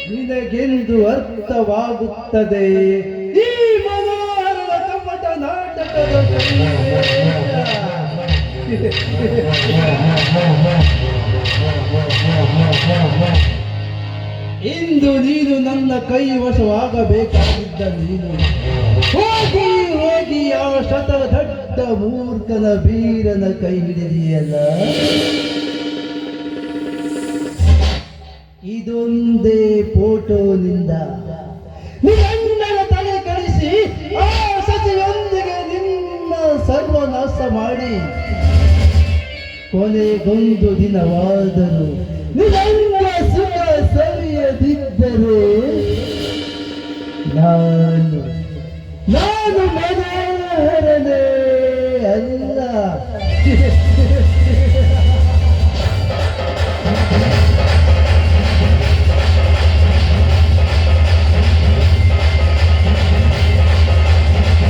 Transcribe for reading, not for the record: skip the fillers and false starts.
ನಿನಗೆಂದು ಅರ್ಥವಾಗುತ್ತದೆ ಈ ಮನೋಹರದ ಕಪಟ ನಾಟಕದ ಇಂದು ನೀನು ನನ್ನ ಕೈ ವಶವಾಗಬೇಕಾಗಿದ್ದ ನೀನು ಹೋಗಿ ಹೋಗಿ ಯಾವ ಶತದಡ್ಡ ಮೂರ್ಖನ ಬೀರನ ಕೈ ಹಿಡಿದಿಯಲ್ಲ. ಇದೊಂದೇ ಫೋಟೋನಿಂದ ನಿನ್ನರ ತಲೆ ಕಳಿಸಿ ಆ ಸತಿಯೊಂದಿಗೆ ನಿನ್ನ ಸರ್ವನಾಶ ಮಾಡಿ ಕೊನೆಗೊಂದು ದಿನವಾದರೂ ನಿನ್ನ ಸುಖ ಸವಿಯದಿದ್ದರೆ ನಾನು ಮನೋಹರನೇ ಅಲ್ಲ.